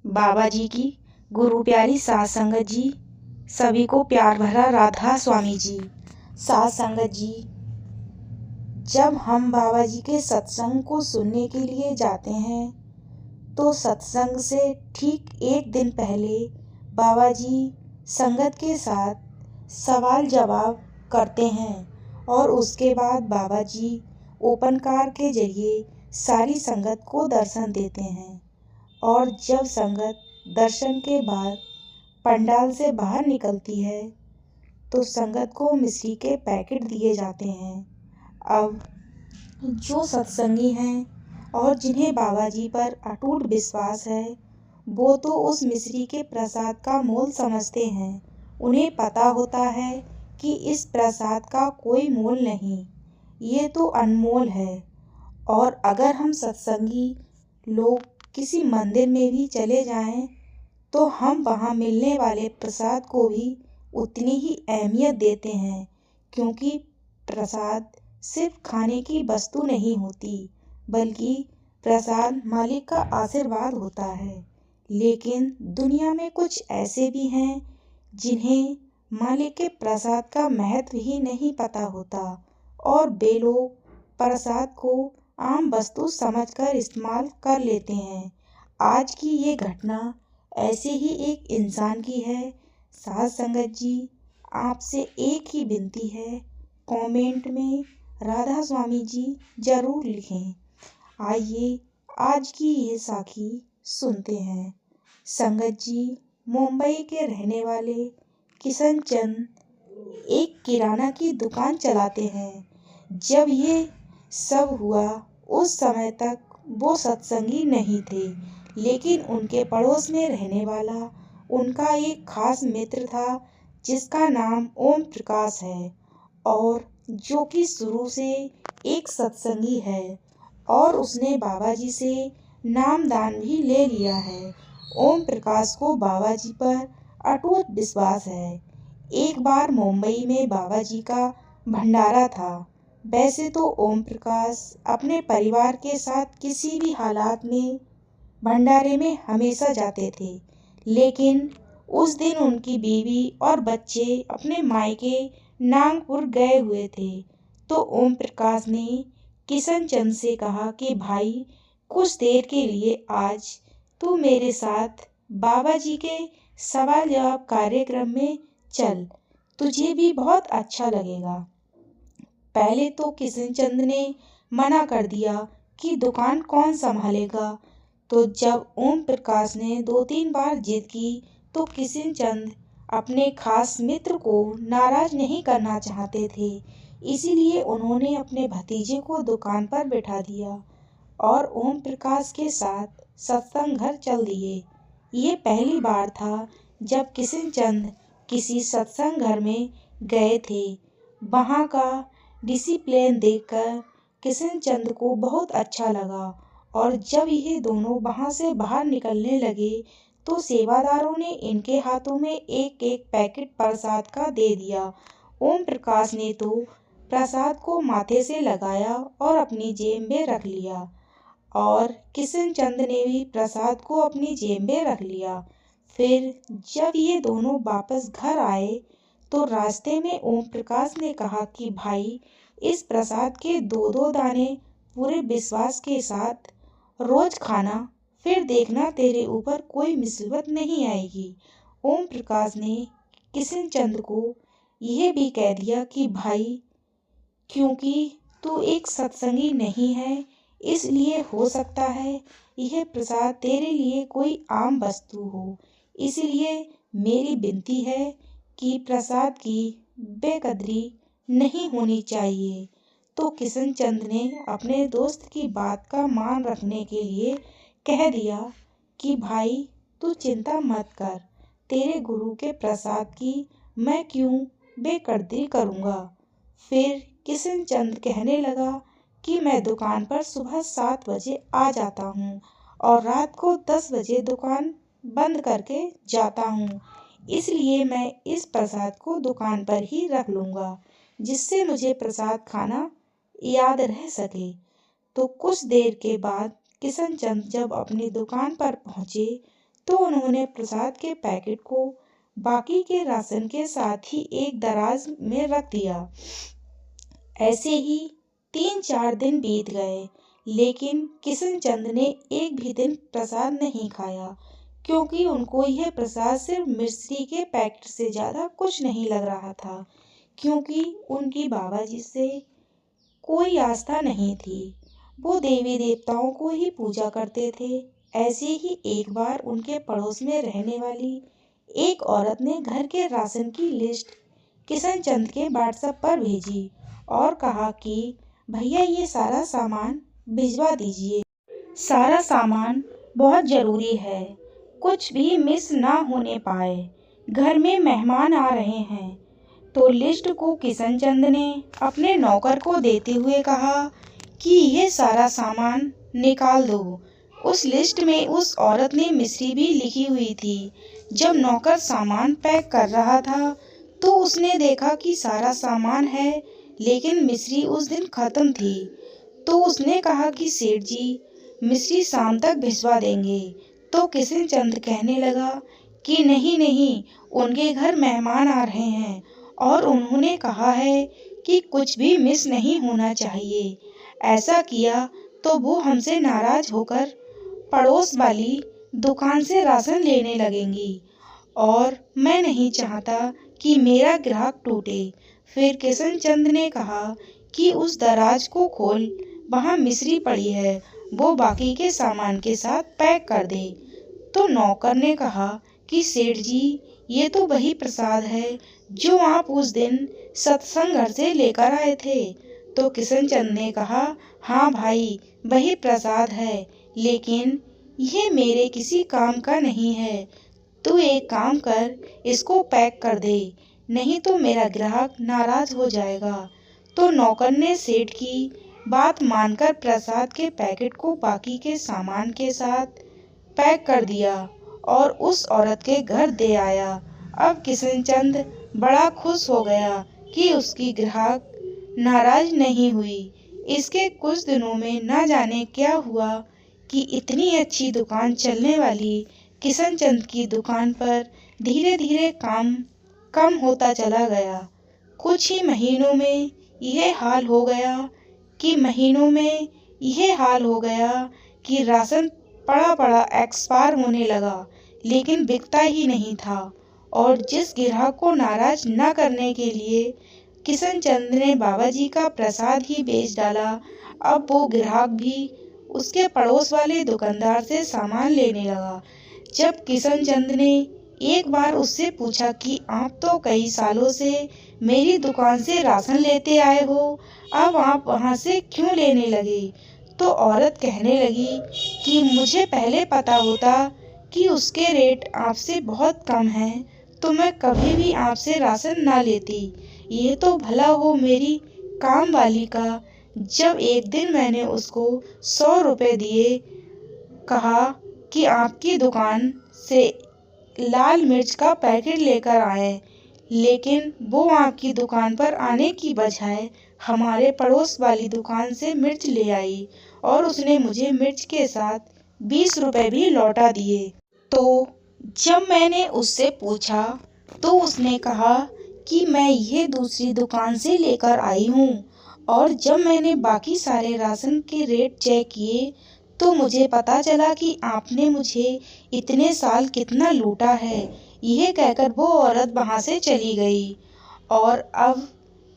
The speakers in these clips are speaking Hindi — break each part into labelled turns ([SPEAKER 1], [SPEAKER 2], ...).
[SPEAKER 1] बाबा जी की गुरु प्यारी साध संगत जी, सभी को प्यार भरा राधा स्वामी जी। साध संगत जी, जब हम बाबा जी के सत्संग को सुनने के लिए जाते हैं तो सत्संग से ठीक एक दिन पहले बाबा जी संगत के साथ सवाल जवाब करते हैं और उसके बाद बाबा जी ओपन कार के जरिए सारी संगत को दर्शन देते हैं। और जब संगत दर्शन के बाद पंडाल से बाहर निकलती है तो संगत को मिश्री के पैकेट दिए जाते हैं। अब जो सत्संगी हैं और जिन्हें बाबा जी पर अटूट विश्वास है वो तो उस मिश्री के प्रसाद का मोल समझते हैं। उन्हें पता होता है कि इस प्रसाद का कोई मोल नहीं, ये तो अनमोल है। और अगर हम सत्संगी लोग किसी मंदिर में भी चले जाएं तो हम वहाँ मिलने वाले प्रसाद को भी उतनी ही अहमियत देते हैं, क्योंकि प्रसाद सिर्फ खाने की वस्तु नहीं होती बल्कि प्रसाद मालिक का आशीर्वाद होता है। लेकिन दुनिया में कुछ ऐसे भी हैं जिन्हें मालिक के प्रसाद का महत्व ही नहीं पता होता और वे लोग प्रसाद को आम वस्तु समझकर इस्तेमाल कर लेते हैं। आज की ये घटना ऐसे ही एक इंसान की है। साध संगत जी, आपसे एक ही विनती है, कमेंट में राधा स्वामी जी जरूर लिखें। आइए आज की ये साखी सुनते हैं। संगत जी, मुंबई के रहने वाले किशन चंद एक किराना की दुकान चलाते हैं। जब ये सब हुआ उस समय तक वो सत्संगी नहीं थे, लेकिन उनके पड़ोस में रहने वाला उनका एक खास मित्र था जिसका नाम ओम प्रकाश है और जो कि शुरू से एक सत्संगी है और उसने बाबा जी से नामदान भी ले लिया है। ओम प्रकाश को बाबा जी पर अटूट विश्वास है। एक बार मुंबई में बाबा जी का भंडारा था। वैसे तो ओम प्रकाश अपने परिवार के साथ किसी भी हालात में भंडारे में हमेशा जाते थे, लेकिन उस दिन उनकी बीवी और बच्चे अपने मायके नागपुर गए हुए थे। तो ओम प्रकाश ने किशन चंद से कहा कि भाई, कुछ देर के लिए आज तू मेरे साथ बाबा जी के सवाल जवाब कार्यक्रम में चल, तुझे भी बहुत अच्छा लगेगा। पहले तो किशन चंद ने मना कर दिया कि दुकान कौन संभालेगा। तो जब ओम प्रकाश ने 2-3 बार जिद की तो किशन चंद अपने खास मित्र को नाराज नहीं करना चाहते थे, इसीलिए उन्होंने अपने भतीजे को दुकान पर बैठा दिया और ओम प्रकाश के साथ सत्संग घर चल दिए। ये पहली बार था जब किशन चंद किसी सत्संग घर में गए थे। वहाँ का डिसिप्लिन देखकर किशन चंद को बहुत अच्छा लगा और जब ये दोनों वहाँ से बाहर निकलने लगे तो सेवादारों ने इनके हाथों में एक एक पैकेट प्रसाद का दे दिया। ओम प्रकाश ने तो प्रसाद को माथे से लगाया और अपनी जेब में रख लिया और किशन चंद ने भी प्रसाद को अपनी जेब में रख लिया। फिर जब ये दोनों वापस घर आए तो रास्ते में ओम प्रकाश ने कहा कि भाई, इस प्रसाद के 2-2 दाने पूरे विश्वास के साथ रोज खाना, फिर देखना तेरे ऊपर कोई मुसीबत नहीं आएगी। ओम प्रकाश ने किशन चंद को यह भी कह दिया कि भाई, क्योंकि तू एक सत्संगी नहीं है, इसलिए हो सकता है यह प्रसाद तेरे लिए कोई आम वस्तु हो, इसलिए मेरी विनती है कि प्रसाद की बेकदरी नहीं होनी चाहिए। तो किशन चंद ने अपने दोस्त की बात का मान रखने के लिए कह दिया कि भाई, तू चिंता मत कर, तेरे गुरु के प्रसाद की मैं क्यों बेकदरी करूँगा। फिर किशन चंद कहने लगा कि मैं दुकान पर सुबह 7 बजे आ जाता हूँ और रात को 10 बजे दुकान बंद करके जाता हूँ, इसलिए मैं इस प्रसाद को दुकान पर ही रख लूँगा जिससे मुझे प्रसाद खाना याद रह सके। तो कुछ देर के बाद किशन चंद जब अपनी दुकान पर पहुँचे तो उन्होंने प्रसाद के पैकेट को बाकी के राशन के साथ ही एक दराज में रख दिया। ऐसे ही 3-4 दिन बीत गए, लेकिन किशनचंद ने एक भी दिन प्रसाद नहीं खाया, क्योंकि उनको यह प्रसाद सिर्फ मिश्री के पैकेट से ज़्यादा कुछ नहीं लग रहा था, क्योंकि उनकी बाबा जी से कोई आस्था नहीं थी। वो देवी देवताओं को ही पूजा करते थे। ऐसे ही एक बार उनके पड़ोस में रहने वाली एक औरत ने घर के राशन की लिस्ट किशनचंद के व्हाट्सएप पर भेजी और कहा कि भैया ये सारा सामान भिजवा दीजिए। सारा सामान बहुत ज़रूरी है, कुछ भी मिस ना होने पाए, घर में मेहमान आ रहे हैं। तो लिस्ट को किशनचंद ने अपने नौकर को देते हुए कहा कि ये सारा सामान निकाल दो। उस लिस्ट में उस औरत ने मिश्री भी लिखी हुई थी। जब नौकर सामान पैक कर रहा था तो उसने देखा कि सारा सामान है, लेकिन मिश्री उस दिन ख़त्म थी। तो उसने कहा कि सेठ जी, मिश्री शाम तक भिजवा देंगे। तो किशनचंद कहने लगा कि नहीं नहीं, उनके घर मेहमान आ रहे हैं और उन्होंने कहा है कि कुछ भी मिस नहीं होना चाहिए। ऐसा किया तो वो हमसे नाराज़ होकर पड़ोस वाली दुकान से राशन लेने लगेंगी और मैं नहीं चाहता कि मेरा ग्राहक टूटे। फिर किशनचंद ने कहा कि उस दराज को खोल, वहाँ मिश्री पड़ी है, वो बाकी के सामान के साथ पैक कर दे। तो नौकर ने कहा कि सेठ जी, ये तो वही प्रसाद है जो आप उस दिन सत्संग घर से लेकर आए थे। तो किशनचंद ने कहा, हाँ भाई, वही प्रसाद है, लेकिन ये मेरे किसी काम का नहीं है। तू एक काम कर, इसको पैक कर दे, नहीं तो मेरा ग्राहक नाराज हो जाएगा। तो नौकर ने सेठ की बात मानकर प्रसाद के पैकेट को बाकी के सामान के साथ पैक कर दिया और उस औरत के घर दे आया। अब किशनचंद बड़ा खुश हो गया कि उसकी ग्राहक नाराज नहीं हुई। इसके कुछ दिनों में न जाने क्या हुआ कि इतनी अच्छी दुकान चलने वाली किशनचंद की दुकान पर धीरे धीरे काम कम होता चला गया। कुछ ही महीनों में यह हाल हो गया कि राशन पड़ा पड़ा एक्सपायर होने लगा, लेकिन बिकता ही नहीं था। और जिस ग्राहक को नाराज न करने के लिए किशनचंद ने बाबा जी का प्रसाद ही बेच डाला, अब वो ग्राहक भी उसके पड़ोस वाले दुकानदार से सामान लेने लगा। जब किशनचंद ने एक बार उससे पूछा कि आप तो कई सालों से मेरी दुकान से राशन लेते आए हो, अब आप वहाँ से क्यों लेने लगे? तो औरत कहने लगी कि मुझे पहले पता होता कि उसके रेट आपसे बहुत कम हैं, तो मैं कभी भी आपसे राशन ना लेती। ये तो भला हो मेरी काम वाली का, जब एक दिन मैंने उसको 100 रुपये दिए, कहा कि आपकी दुकान से लाल मिर्च का पैकेट लेकर आए, लेकिन वो आपकी दुकान पर आने की बजाय हमारे पड़ोस वाली दुकान से मिर्च ले आई और उसने मुझे मिर्च के साथ 20 रुपये भी लौटा दिए। तो जब मैंने उससे पूछा तो उसने कहा कि मैं ये दूसरी दुकान से लेकर आई हूँ, और जब मैंने बाकी सारे राशन के रेट चेक किए तो मुझे पता चला कि आपने मुझे इतने साल कितना लूटा है। यह कहकर वो औरत वहाँ से चली गई। और अब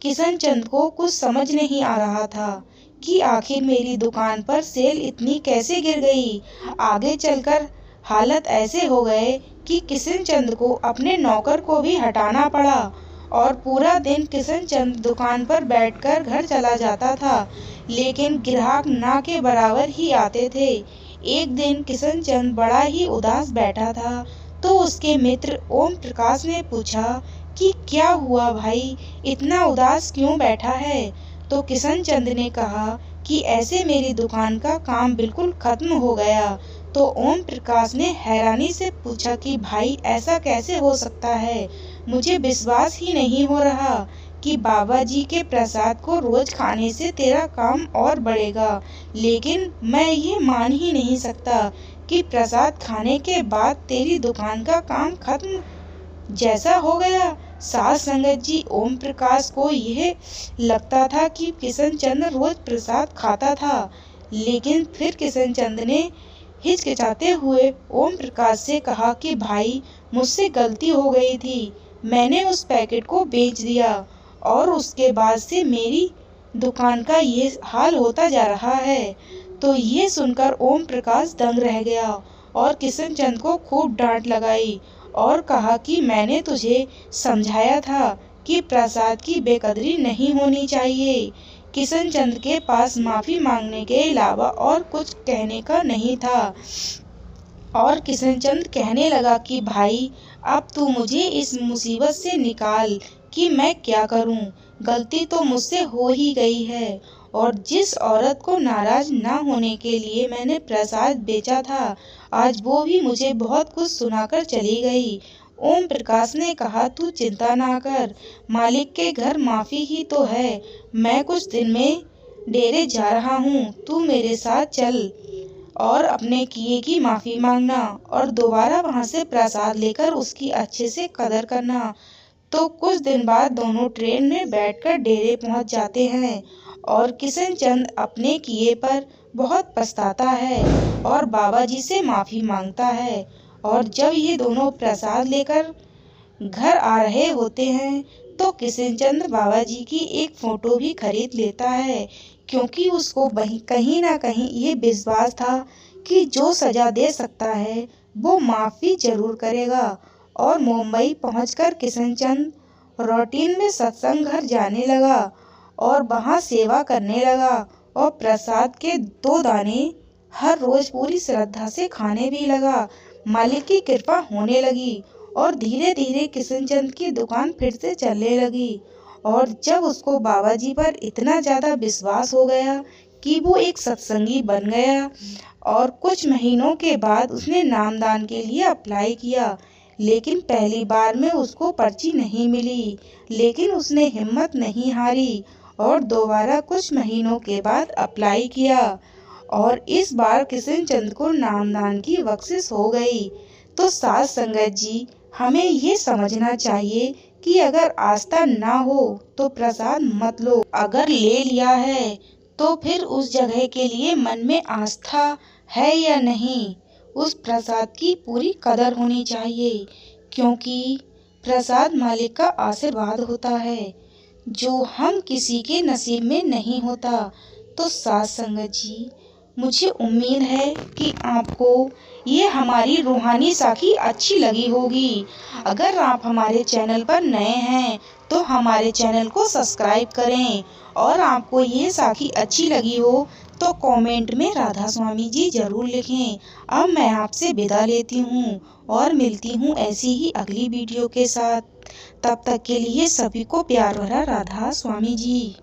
[SPEAKER 1] किशनचंद को कुछ समझ नहीं आ रहा था कि आखिर मेरी दुकान पर सेल इतनी कैसे गिर गई। आगे चलकर हालत ऐसे हो गए कि किशनचंद को अपने नौकर को भी हटाना पड़ा और पूरा दिन किशनचंद दुकान पर बैठकर घर चला जाता था, लेकिन ग्राहक ना के बराबर ही आते थे। एक दिन किशनचंद बड़ा ही उदास बैठा था, तो उसके मित्र ओम प्रकाश ने पूछा कि क्या हुआ भाई, इतना उदास क्यों बैठा है? तो किशनचंद ने कहा कि ऐसे मेरी दुकान का काम बिल्कुल खत्म हो गया। तो ओम प्रकाश ने हैरानी से पूछा कि भाई ऐसा कैसे हो सकता है? मुझे विश्वास ही नहीं हो रहा कि बाबा जी के प्रसाद को रोज खाने से तेरा काम और बढ़ेगा, लेकिन मैं ये मान ही नहीं सकता कि प्रसाद खाने के बाद तेरी दुकान का काम खत्म जैसा हो गया। सास संगत जी, ओम प्रकाश को यह लगता था कि किशन चंद्र रोज प्रसाद खाता था, लेकिन फिर किशन चंद्र ने हिचकिचाते हुए ओम प्रकाश से कहा कि भाई, मुझसे गलती हो गई थी, मैंने उस पैकेट को बेच दिया और उसके बाद से मेरी दुकान का ये हाल होता जा रहा है। तो ये सुनकर ओम प्रकाश दंग रह गया और किशन चंद्र को खूब डांट लगाई और कहा कि मैंने तुझे समझाया था कि प्रसाद की बेकदरी नहीं होनी चाहिए। किशन चंद्र के पास माफी मांगने के अलावा और कुछ कहने का नहीं था और किशन चंद्र कहने लगा कि भाई, अब तू मुझे इस मुसीबत से निकाल कि मैं क्या करूं। गलती तो मुझसे हो ही गई है और जिस औरत को नाराज ना होने के लिए मैंने प्रसाद बेचा था, आज वो भी मुझे बहुत कुछ सुनाकर चली गई। ओम प्रकाश ने कहा, तू चिंता ना कर, मालिक के घर माफी ही तो है। मैं कुछ दिन में डेरे जा रहा हूँ, तू मेरे साथ चल और अपने किए की माफी मांगना और दोबारा वहां से प्रसाद लेकर उसकी अच्छे से कदर करना। तो कुछ दिन बाद दोनों ट्रेन में बैठकर डेरे पहुंच जाते हैं और किशन चंद्र अपने किए पर बहुत पछताता है और बाबा जी से माफी मांगता है। और जब ये दोनों प्रसाद लेकर घर आ रहे होते हैं तो किशन चंद्र बाबा जी की एक फोटो भी खरीद लेता है, क्योंकि उसको कहीं ना कहीं ये विश्वास था कि जो सजा दे सकता है वो माफी जरूर करेगा। और मुंबई पहुंचकर किशन चंद्र रूटीन में सत्संग घर जाने लगा और वहां सेवा करने लगा और प्रसाद के 2 दाने हर रोज पूरी श्रद्धा से खाने भी लगा। मालिक की कृपा होने लगी और धीरे धीरे किशन चंद्र की दुकान फिर से चलने लगी। और जब उसको बाबा जी पर इतना ज्यादा विश्वास हो गया कि वो एक सत्संगी बन गया और कुछ महीनों के बाद उसने नामदान के लिए अप्लाई किया, लेकिन पहली बार में उसको पर्ची नहीं मिली, लेकिन उसने हिम्मत नहीं हारी और दोबारा कुछ महीनों के बाद अप्लाई किया और इस बार किशन चंद्र को नामदान की बख्शिश हो गई। तो साथ संगत जी, हमें ये समझना चाहिए कि अगर आस्था ना हो तो प्रसाद मत लो, अगर ले लिया है तो फिर उस जगह के लिए मन में आस्था है या नहीं, उस प्रसाद की पूरी कदर होनी चाहिए, क्योंकि प्रसाद मालिक का आशीर्वाद होता है जो हम किसी के नसीब में नहीं होता। तो साथ संगत जी, मुझे उम्मीद है कि आपको ये हमारी रूहानी साखी अच्छी लगी होगी। अगर आप हमारे चैनल पर नए हैं तो हमारे चैनल को सब्सक्राइब करें और आपको ये साखी अच्छी लगी हो तो कमेंट में राधा स्वामी जी जरूर लिखें। अब मैं आपसे विदा लेती हूँ और मिलती हूँ ऐसी ही अगली वीडियो के साथ। तब तक के लिए सभी को प्यार भरा राधा स्वामी जी।